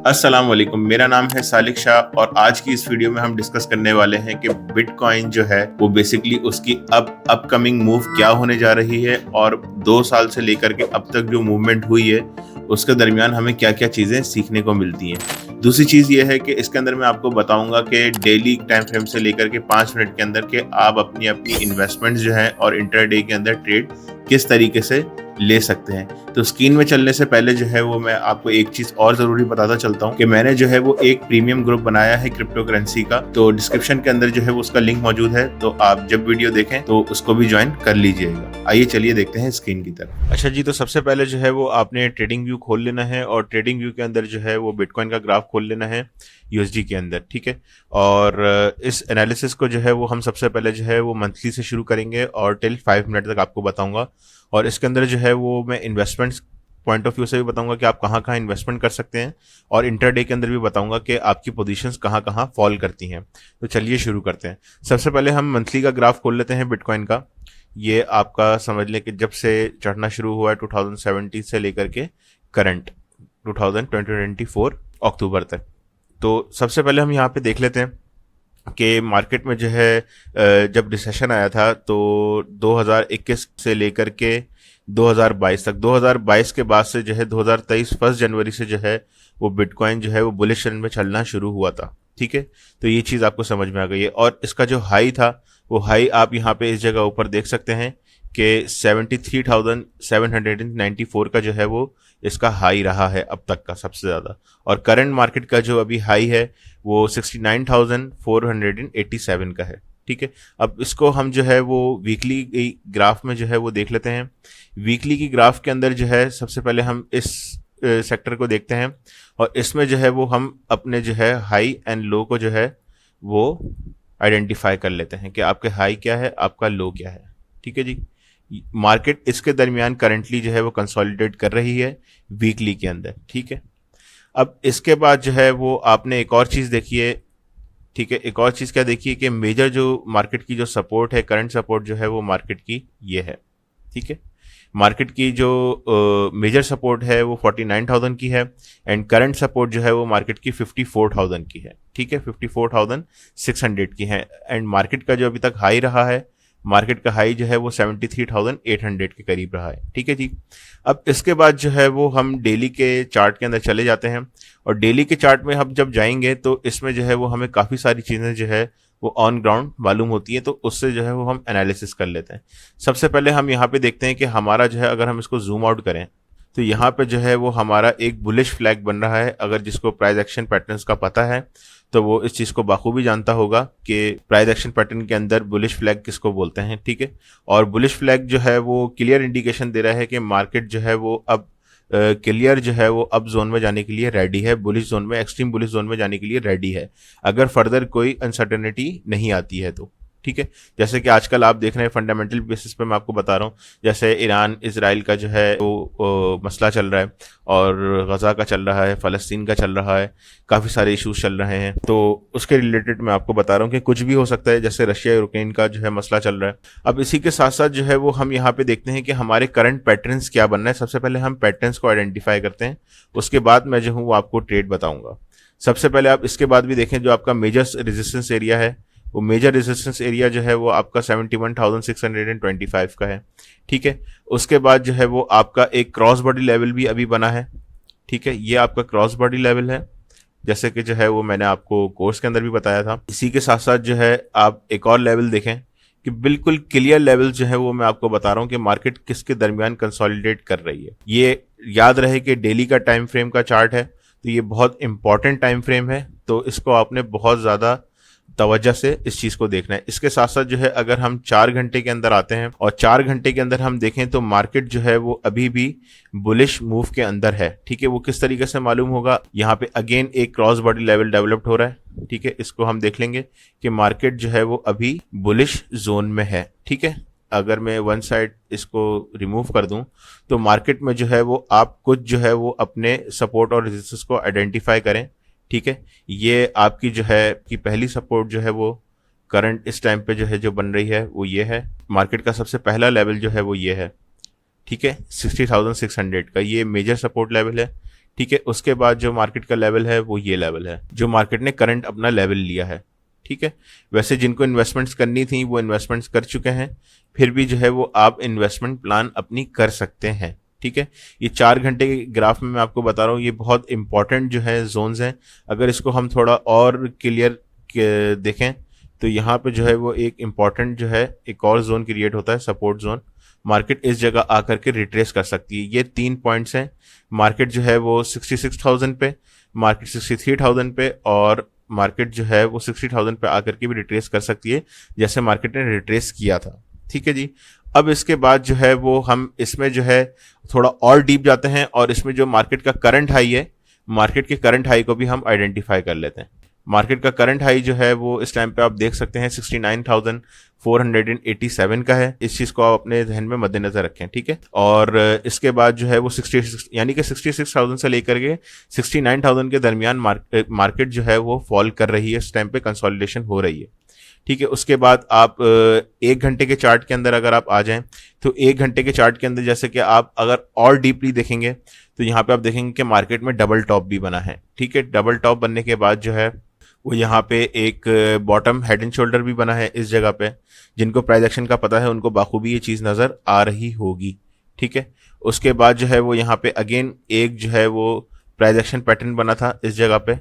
अस्सलाम वालेकुम, मेरा नाम है सालिक शाह और आज की इस वीडियो में हम डिस्कस करने वाले हैं कि बिटकॉइन जो है वो बेसिकली उसकी अब अपकमिंग मूव क्या होने जा रही है और 2 साल से लेकर के अब तक जो मूवमेंट हुई है उसके दरमियान हमें क्या क्या चीज़ें सीखने को मिलती हैं। दूसरी चीज़ ये है कि इसके अंदर मैं आपको बताऊंगा कि डेली टाइम फ्रेम से लेकर के 5 मिनट के अंदर के आप अपनी अपनी इन्वेस्टमेंट जो है और इंटरडे के अंदर ट्रेड किस तरीके से ले सकते हैं। तो स्क्रीन में चलने से पहले जो है वो मैं आपको एक चीज और जरूरी बताता चलता हूँ कि मैंने जो है वो एक प्रीमियम ग्रुप बनाया है क्रिप्टो करेंसी का, तो डिस्क्रिप्शन के अंदर जो है वो उसका लिंक मौजूद है, तो आप जब वीडियो देखें तो उसको भी ज्वाइन कर लीजिएगा। आइए चलिए देखते हैं स्क्रीन की तरफ। अच्छा जी, तो सबसे पहले जो है वो आपने ट्रेडिंग व्यू खोल लेना है और ट्रेडिंग व्यू के अंदर जो है वो बिटकॉइन का ग्राफ खोल लेना है यूएसडी के अंदर, ठीक है। और इस एनालिसिस को जो है वो हम सबसे पहले जो है वो मंथली से शुरू करेंगे और टिल 5 मिनट तक आपको बताऊंगा। और इसके अंदर जो है वो मैं इन्वेस्टमेंट्स पॉइंट ऑफ व्यू से भी बताऊंगा कि आप कहाँ कहाँ इन्वेस्टमेंट कर सकते हैं और इंटरडे के अंदर भी बताऊंगा कि आपकी पोजीशंस कहाँ कहाँ फॉल करती हैं। तो चलिए शुरू करते हैं। सबसे पहले हम मंथली का ग्राफ खोल लेते हैं बिटकॉइन का। ये आपका समझ लें कि जब से चढ़ना शुरू हुआ है 2017 से लेकर के करंट 2024 अक्टूबर तक। तो सबसे पहले हम यहाँ पे देख लेते हैं कि मार्केट में जो है जब रिसेशन आया था तो 2021 से लेकर के 2022 तक, 2022 के बाद से जो है 2023 1 जनवरी से जो है वो बिटकॉइन जो है वो बुलिश ट्रेंड में चलना शुरू हुआ था, ठीक है। तो ये चीज़ आपको समझ में आ गई है। और इसका जो हाई था वो हाई आप यहाँ पे इस जगह ऊपर देख सकते हैं कि 73,794 का जो है वो इसका हाई रहा है अब तक का सबसे ज़्यादा। और करंट मार्केट का जो अभी हाई है वो 69,487 का है, ठीक है। अब इसको हम जो है वो वीकली ग्राफ में जो है वो देख लेते हैं। वीकली की ग्राफ के अंदर जो है सबसे पहले हम इस सेक्टर को देखते हैं और इसमें जो है वो हम अपने जो है हाई एंड लो को जो है वो आइडेंटिफाई कर लेते हैं कि आपके हाई क्या है, आपका लो क्या है, ठीक है जी। मार्केट इसके दरमियान करंटली जो है वो कंसोलिडेट कर रही है वीकली के अंदर, ठीक है। अब इसके बाद जो है वो आपने एक और चीज़ देखी है, ठीक है। एक और चीज़ क्या देखिए कि मेजर जो मार्केट की जो सपोर्ट है, करंट सपोर्ट जो है वो मार्केट की ये है, ठीक है। मार्केट की जो मेजर सपोर्ट है वो 49,000 की है एंड करंट सपोर्ट जो है वो मार्केट की 54,000 की है, ठीक है। 54,600 की है एंड मार्केट का जो अभी तक हाई रहा है, मार्केट का हाई जो है वो 73,800 के करीब रहा है, ठीक है जी। अब इसके बाद जो है वो हम डेली के चार्ट के अंदर चले जाते हैं और डेली के चार्ट में हम जब जाएंगे तो इसमें जो है वो हमें काफ़ी सारी चीज़ें जो है वो ऑन ग्राउंड मालूम होती है, तो उससे जो है वो हम एनालिसिस कर लेते हैं। सबसे पहले हम यहाँ पे देखते हैं कि हमारा जो है अगर हम इसको जूम आउट करें तो यहाँ पे जो है वो हमारा एक बुलिश फ्लैग बन रहा है। अगर जिसको प्राइस एक्शन पैटर्न्स का पता है तो वो इस चीज़ को बाखूबी जानता होगा कि प्राइस एक्शन पैटर्न के अंदर बुलिश फ्लैग किसको बोलते हैं, ठीक है। और बुलिश फ्लैग जो है वो क्लियर इंडिकेशन दे रहा है कि मार्केट जो है वो अब क्लियर जो है वो अब जोन में जाने के लिए रेडी है, बुलिश जोन में, एक्सट्रीम बुलिश जोन में जाने के लिए रेडी है, अगर फर्दर कोई अनसर्टेनिटी नहीं आती है तो, ठीक है। जैसे कि आजकल आप देख रहे हैं फंडामेंटल बेसिस पे मैं आपको बता रहा हूँ, जैसे ईरान इसराइल का जो है वो मसला चल रहा है और गजा का चल रहा है, फ़लस्तीन का चल रहा है, काफ़ी सारे इश्यूज चल रहे हैं, तो उसके रिलेटेड मैं आपको बता रहा हूँ कि कुछ भी हो सकता है। जैसे रशिया यूक्रेन का जो है मसला चल रहा है। अब इसी के साथ साथ जो है वो हम यहाँ पे देखते हैं कि हमारे करंट पैटर्न्स क्या बन रहे हैं। सबसे पहले हम पैटर्न्स को आइडेंटिफाई करते हैं, उसके बाद मैं जो हूँ वो आपको ट्रेड बताऊँगा। सबसे पहले आप इसके बाद भी देखें जो आपका मेजर रेजिस्टेंस एरिया है, वो मेजर रेजिस्टेंस एरिया जो है वो आपका 71,625 का है, ठीक है। उसके बाद जो है वो आपका एक क्रॉस बॉडी लेवल भी अभी बना है, ठीक है। ये आपका क्रॉस बॉडी लेवल है, जैसे कि जो है वो मैंने आपको कोर्स के अंदर भी बताया था। इसी के साथ साथ जो है आप एक और लेवल देखें कि बिल्कुल क्लियर लेवल जो है वो मैं आपको बता रहा हूँ कि मार्केट किसके दरमियान कंसोलिडेट कर रही है। ये याद रहे कि डेली का टाइम फ्रेम का चार्ट है, तो ये बहुत इंपॉर्टेंट टाइम फ्रेम है, तो इसको आपने बहुत ज़्यादा तवज्जो से इस चीज़ को देखना है। इसके साथ साथ जो है अगर हम 4 घंटे के अंदर आते हैं और 4 घंटे के अंदर हम देखें तो मार्केट जो है वो अभी भी बुलिश मूव के अंदर है, ठीक है। वो किस तरीके से मालूम होगा, यहाँ पे अगेन एक क्रॉस बॉडी लेवल डेवलप्ड हो रहा है, ठीक है। इसको हम देख लेंगे कि मार्केट जो है वो अभी बुलिश जोन में है, ठीक है। अगर मैं वन साइड इसको रिमूव कर दूं तो मार्केट में जो है वो आप कुछ जो है वो अपने सपोर्ट और रेजिस्टेंस को आइडेंटिफाई करें, ठीक है। ये आपकी जो है कि पहली सपोर्ट जो है वो करंट इस टाइम पे जो है जो बन रही है वो ये है। मार्केट का सबसे पहला लेवल जो है वो ये है, ठीक है, 60,600 का ये मेजर सपोर्ट लेवल है, ठीक है। उसके बाद जो मार्केट का लेवल है वो ये लेवल है जो मार्केट ने करंट अपना लेवल लिया है। ठीक है। वैसे जिनको इन्वेस्टमेंट्स करनी थी वो इन्वेस्टमेंट्स कर चुके हैं, फिर भी जो है वो आप इन्वेस्टमेंट प्लान अपनी कर सकते हैं। ठीक है। ये 4 घंटे के ग्राफ में मैं आपको बता रहा हूँ, ये बहुत इंपॉर्टेंट जो है जोन्स हैं। अगर इसको हम थोड़ा और क्लियर देखें तो यहाँ पे जो है वो एक इम्पॉर्टेंट जो है एक और जोन क्रिएट होता है, सपोर्ट जोन। मार्केट इस जगह आकर के रिट्रेस कर सकती है। ये 3 पॉइंट्स हैं। मार्केट जो है वो 66,000 पे, मार्केट 63,000 पे, और मार्केट जो है वो 60,000 पे आकर के भी रिट्रेस कर सकती है, जैसे मार्केट ने रिट्रेस किया था। ठीक है जी। अब इसके बाद जो है वो हम इसमें जो है थोड़ा और डीप जाते हैं और इसमें जो मार्केट का करंट हाई है, मार्केट के करंट हाई को भी हम आइडेंटिफाई कर लेते हैं। मार्केट का करंट हाई जो है वो इस टाइम पे आप देख सकते हैं 69,487 का है। इस चीज को आप अपने ध्यान में मद्देनजर रखें। ठीक है। और इसके बाद जो है वो 66 यानी कि 66,000 से लेकर के 69,000 के दरमियान मार्केट जो है वो फॉल कर रही है, इस टाइम पे कंसोलिडेशन हो रही है। ठीक है। उसके बाद आप 1 घंटे के चार्ट के अंदर अगर आप आ जाएं तो 1 घंटे के चार्ट के अंदर जैसे कि आप अगर और डीपली देखेंगे तो यहाँ पे आप देखेंगे कि मार्केट में डबल टॉप भी बना है। ठीक है। डबल टॉप बनने के बाद जो है वो यहाँ पे एक बॉटम हेड एंड शोल्डर भी बना है इस जगह पे। जिनको प्राइस एक्शन का पता है उनको बाखूबी ये चीज नजर आ रही होगी। ठीक है। उसके बाद जो है वो यहाँ पे अगेन एक जो है वो प्राइस एक्शन पैटर्न बना था इस जगह पे।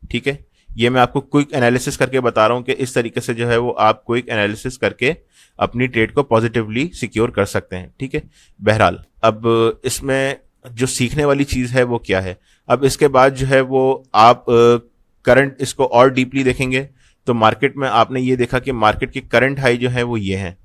ठीक है। ये मैं आपको क्विक एनालिसिस करके बता रहा हूँ कि इस तरीके से जो है वो आप क्विक एनालिसिस करके अपनी ट्रेड को पॉजिटिवली सिक्योर कर सकते हैं। ठीक है। बहरहाल अब इसमें जो सीखने वाली चीज है वो क्या है, अब इसके बाद जो है वो आप करंट इसको और डीपली देखेंगे तो मार्केट में आपने ये देखा कि मार्केट की करंट हाई जो है वो ये है।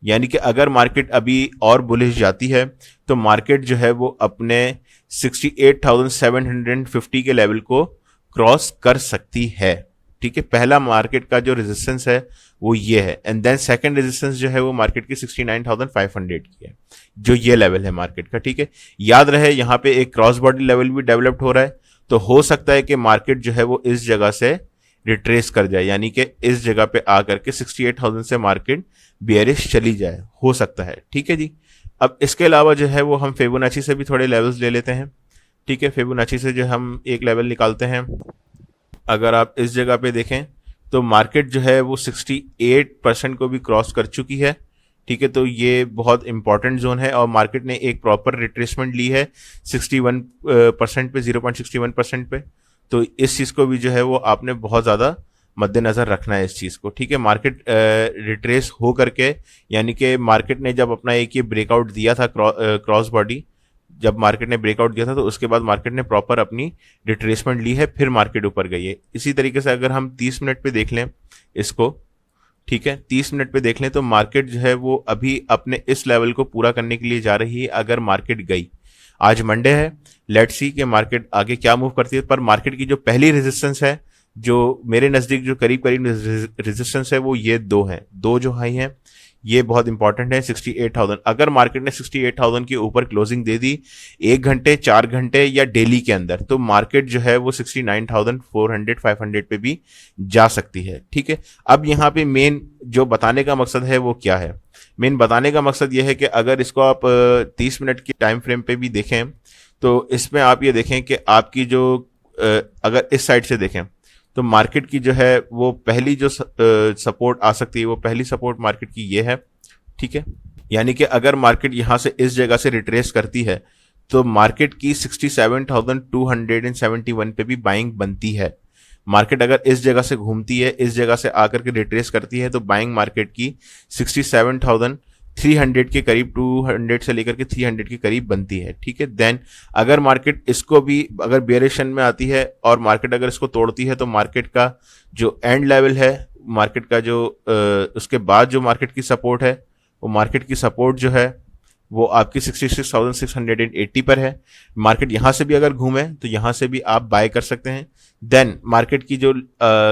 यानी कि अगर मार्केट अभी और बुलिश जाती है तो मार्केट जो है वो अपने 68,750 के लेवल को क्रॉस कर सकती है। ठीक है। पहला मार्केट का जो रेजिस्टेंस है वो ये है, एंड देन सेकंड रेजिस्टेंस जो है वो मार्केट की 69,500 की है, जो ये लेवल है मार्केट का। ठीक है। याद रहे यहाँ पे एक क्रॉस बॉडी लेवल भी डेवलप्ड हो रहा है, तो हो सकता है कि मार्केट जो है वो इस जगह से रिट्रेस कर जाए, यानी कि इस जगह पे आकर के 68,000 से मार्केट बियरिश चली जाए, हो सकता है। ठीक है जी। अब इसके अलावा जो है वो हम फिबोनाची से भी थोड़े लेवल्स ले लेते हैं। ठीक है। फिबोनाची से जो हम एक लेवल निकालते हैं, अगर आप इस जगह पे देखें तो मार्केट जो है वो 68% को भी क्रॉस कर चुकी है। ठीक है। तो ये बहुत इंपॉर्टेंट जोन है और मार्केट ने एक प्रॉपर रिट्रेसमेंट ली है 61% पे, 0.61% पे। तो इस चीज को भी जो है वो आपने बहुत ज्यादा मद्देनजर रखना है इस चीज को। ठीक है। मार्केट रिट्रेस हो करके, यानी कि मार्केट ने जब अपना एक ये ब्रेकआउट दिया था क्रॉस बॉडी, जब मार्केट ने ब्रेकआउट दिया था तो उसके बाद मार्केट ने प्रॉपर अपनी रिट्रेसमेंट ली है, फिर मार्केट ऊपर गई है। इसी तरीके से अगर हम 30 मिनट पे देख लें इसको, ठीक है, 30 मिनट पे देख लें तो मार्केट जो है वो अभी अपने इस लेवल को पूरा करने के लिए जा रही है। अगर मार्केट गई, आज मंडे है, लेट्स सी कि मार्केट आगे क्या मूव करती है, पर मार्केट की जो पहली रेजिस्टेंस है, जो मेरे नजदीक जो करीब करीब रेजिस्टेंस है वो ये दो हैं, दो जो हाई हैं ये बहुत इंपॉर्टेंट है। 68,000, अगर मार्केट ने 68,000 के ऊपर क्लोजिंग दे दी 1 घंटे, 4 घंटे या डेली के अंदर, तो मार्केट जो है वो 69,400 500 पे भी जा सकती है। ठीक है। अब यहाँ पे मेन जो बताने का मकसद है वो क्या है, मेन बताने का मकसद ये है कि अगर इसको आप 30 मिनट की टाइम फ्रेम पे भी देखें तो इसमें आप ये देखें कि आपकी जो अगर इस साइड से देखें तो मार्केट की जो है वो पहली जो सपोर्ट आ सकती है, वो पहली सपोर्ट मार्केट की ये है। ठीक है। यानी कि अगर मार्केट यहां से इस जगह से रिट्रेस करती है तो मार्केट की 67,271 पे भी बाइंग बनती है। मार्केट अगर इस जगह से घूमती है, इस जगह से आकर के रिट्रेस करती है, तो बाइंग मार्केट की 67,300 के करीब, 200 से लेकर के 300 के करीब बनती है। ठीक है। देन अगर मार्केट इसको भी अगर बेयरिशन में आती है और मार्केट अगर इसको तोड़ती है तो मार्केट का जो एंड लेवल है, मार्केट का जो उसके बाद जो मार्केट की सपोर्ट है, वो मार्केट की सपोर्ट जो है वो आपकी 66,680 पर है। मार्केट यहां से भी अगर घूमे तो यहां से भी आप बाय कर सकते हैं। देन मार्केट की जो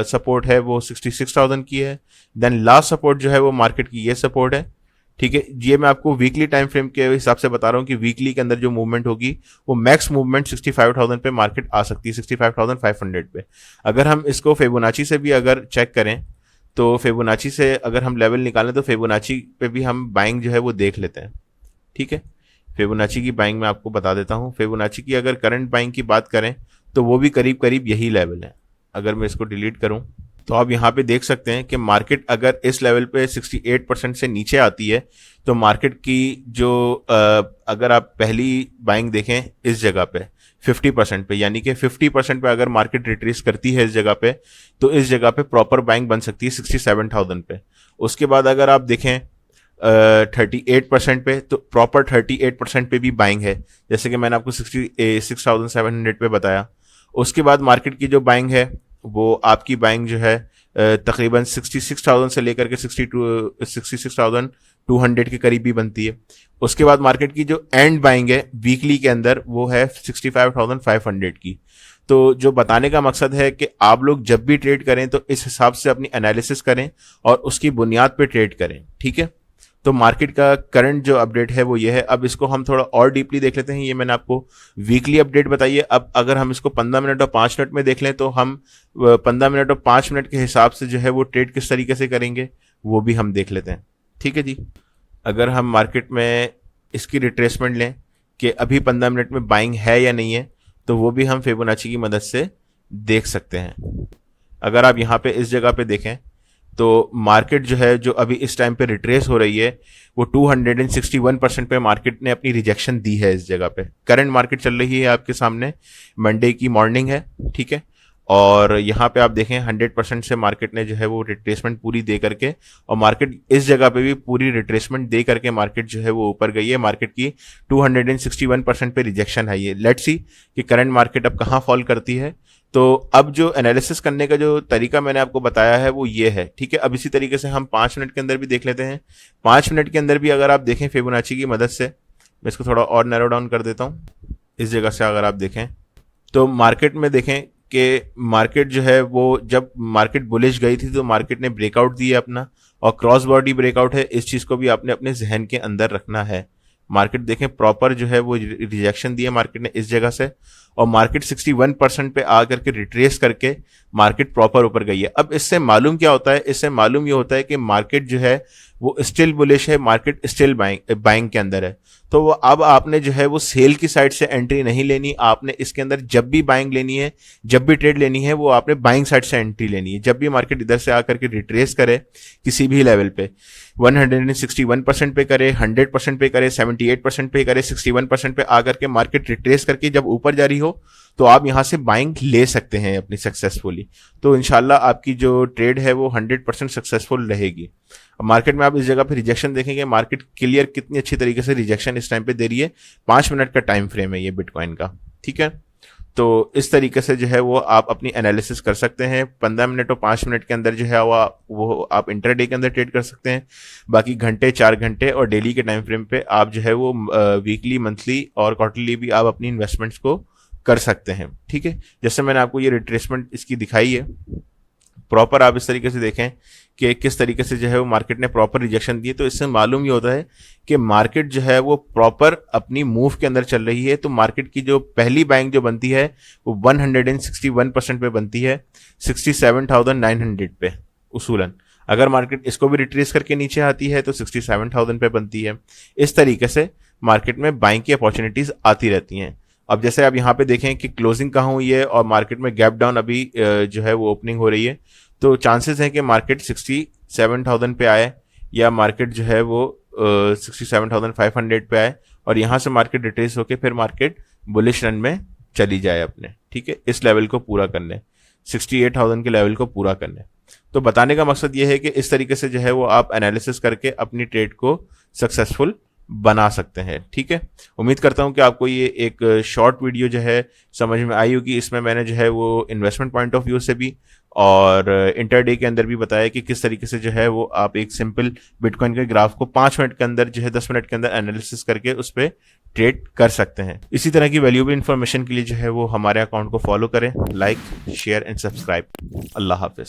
सपोर्ट है वो 66,000 की है। देन लास्ट सपोर्ट जो है वो मार्केट की ये सपोर्ट है। ठीक है। ये मैं आपको वीकली टाइम फ्रेम के हिसाब से बता रहा हूँ कि वीकली के अंदर जो मूवमेंट होगी वो मैक्स मूवमेंट 65,000 पे मार्केट आ सकती है, 65,500 पे। अगर हम इसको फिबोनाची से भी अगर चेक करें तो फिबोनाची से अगर हम लेवल निकालें तो फिबोनाची पे भी हम बाइंग जो है वो देख लेते हैं। ठीक है। फिबोनाची की बाइंग मैं आपको बता देता हूँ। फिबोनाची की अगर करंट बाइंग की बात करें तो वो भी करीब करीब यही लेवल है। अगर मैं इसको डिलीट करूं तो आप यहाँ पे देख सकते हैं कि मार्केट अगर इस लेवल पे 68% से नीचे आती है तो मार्केट की जो अगर आप पहली बाइंग देखें इस जगह पे 50% पे, यानी कि 50% पे अगर मार्केट रिट्रेस करती है इस जगह पे, तो इस जगह पे प्रॉपर बाइंग बन सकती है 67,000 पे। उसके बाद अगर आप देखें 38% पे, तो प्रॉपर 38% पे भी बाइंग है, जैसे कि मैंने आपको 66,700 पे बताया। उसके बाद मार्केट की जो बाइंग है वो आपकी बाइंग जो है तकरीबन 66,000 से लेकर के 66,200 के करीब भी बनती है। उसके बाद मार्केट की जो एंड बाइंग है वीकली के अंदर वो है 65,500 की। तो जो बताने का मकसद है कि आप लोग जब भी ट्रेड करें तो इस हिसाब से अपनी एनालिसिस करें और उसकी बुनियाद पे ट्रेड करें, ठीक है। तो मार्केट का करंट जो अपडेट है वो ये है। अब इसको हम थोड़ा और डीपली देख लेते हैं। ये मैंने आपको वीकली अपडेट बताई है। अब अगर हम इसको 15 मिनट और 5 मिनट में देख लें तो हम 15 मिनट और 5 मिनट के हिसाब से जो है वो ट्रेड किस तरीके से करेंगे वो भी हम देख लेते हैं, ठीक है जी। अगर हम मार्केट में इसकी रिट्रेसमेंट लें कि अभी 15 मिनट में बाइंग है या नहीं है, तो वो भी हम फिबोनाची की मदद से देख सकते हैं। अगर आप यहाँ पे इस जगह पे देखें तो मार्केट जो है जो अभी इस टाइम पे रिट्रेस हो रही है वो 261% पे मार्केट ने अपनी रिजेक्शन दी है इस जगह पे। करंट मार्केट चल रही है आपके सामने, मंडे की मॉर्निंग है, ठीक है। और यहाँ पे आप देखें 100% से मार्केट ने जो है वो रिट्रेसमेंट पूरी दे करके, और मार्केट इस जगह पे भी पूरी रिट्रेसमेंट दे करके मार्केट जो है वो ऊपर गई है। मार्केट की 261% पे रिजेक्शन है। ये लेट्स सी कि करंट मार्केट अब कहाँ फॉल करती है। तो अब जो एनालिसिस करने का जो तरीका मैंने आपको बताया है वो ये है, ठीक है। अब इसी तरीके से हम 5 मिनट के अंदर भी देख लेते हैं। 5 मिनट के अंदर भी अगर आप देखें फिबोनाची की मदद से, मैं इसको थोड़ा और नैरो डाउन कर देता हूँ। इस जगह से अगर आप देखें तो मार्केट में देखें कि मार्केट जो है वो जब मार्केट बुलिश गई थी तो मार्केट ने ब्रेकआउट दिया अपना, और क्रॉस बॉडी ब्रेकआउट है। इस चीज़ को भी आपने अपने जहन के अंदर रखना है। मार्केट देखें प्रॉपर जो है वो रिजेक्शन दिया मार्केट ने इस जगह से, और मार्केट 61% पे आ करके रिट्रेस करके मार्केट प्रॉपर ऊपर गई है। अब इससे मालूम क्या होता है? इससे मालूम ये होता है कि मार्केट जो है वो स्टिल बुलिश है, मार्केट स्टिल बाइंग के अंदर है। तो वो अब आपने जो है वो सेल की साइड से एंट्री नहीं लेनी। आपने इसके अंदर जब भी बाइंग लेनी है, जब भी ट्रेड लेनी है, वो आपने बाइंग साइड से एंट्री लेनी है। जब भी मार्केट इधर से आकर के रिट्रेस करे किसी भी लेवल पे, 161% पे करे, 100% पे करे, 78% पे करे, 61% पे आकर के मार्केट रिट्रेस करके जब ऊपर जा रही हो तो आप यहां से बाइंग ले सकते हैं अपनी सक्सेसफुली। तो इंशाल्लाह आपकी जो ट्रेड है वो 100% सक्सेसफुल रहेगी। मार्केट में आप इस जगह पे रिजेक्शन देखेंगे, मार्केट क्लियर कितनी अच्छी तरीके से रिजेक्शन इस टाइम पे दे रही है। 5 मिनट का टाइम फ्रेम है ये बिटकॉइन का, ठीक है। तो इस तरीके से जो है वो आप अपनी एनालिसिस कर सकते हैं। 15 मिनट और 5 मिनट के अंदर जो है वो आप इंटरडे के अंदर ट्रेड कर सकते हैं। बाकी घंटे, 4 घंटे और डेली के टाइम फ्रेम पे आप जो है वो वीकली, मंथली और क्वार्टरली भी आप अपनी इन्वेस्टमेंट्स को कर सकते हैं, ठीक है। जैसे मैंने आपको ये रिट्रेसमेंट इसकी दिखाई है, प्रॉपर आप इस तरीके से देखें कि किस तरीके से जो है वो मार्केट ने प्रॉपर रिजेक्शन दी। तो इससे मालूम ये होता है कि मार्केट जो है वो प्रॉपर अपनी मूव के अंदर चल रही है। तो मार्केट की जो पहली बाइंग जो बनती है वो 161% पे बनती है, 67,900 पे उसूलन। अगर मार्केट इसको भी रिट्रेस करके नीचे आती है तो 67,000 पे बनती है। इस तरीके से मार्केट में बाइंग की अपॉर्चुनिटीज आती रहती हैं। अब जैसे आप यहाँ पे देखें कि क्लोजिंग कहाँ हुई है और मार्केट में गैप डाउन अभी जो है वो ओपनिंग हो रही है, तो चांसेस हैं कि मार्केट 67,000 पे आए, या मार्केट जो है वो 67,500 पे आए, और यहाँ से मार्केट रिट्रेस होके फिर मार्केट बुलिश रन में चली जाए अपने, ठीक है, इस लेवल को पूरा करने, 68,000 के लेवल को पूरा करने। तो बताने का मकसद ये है कि इस तरीके से जो है वो आप एनालिसिस करके अपनी ट्रेड को सक्सेसफुल बना सकते हैं, ठीक है। उम्मीद करता हूं कि आपको ये एक शॉर्ट वीडियो जो है समझ में आई होगी। इसमें मैंने जो है वो इन्वेस्टमेंट पॉइंट ऑफ व्यू से भी और इंटरडे के अंदर भी बताया कि किस तरीके से जो है वो आप एक सिंपल बिटकॉइन के ग्राफ को 5 मिनट के अंदर जो है 10 मिनट के अंदर एनालिसिस करके उस पर ट्रेड कर सकते हैं। इसी तरह की वैल्यूएबल इन्फॉर्मेशन के लिए जो है वो हमारे अकाउंट को फॉलो करें, like, share and subscribe. Allah Hafiz.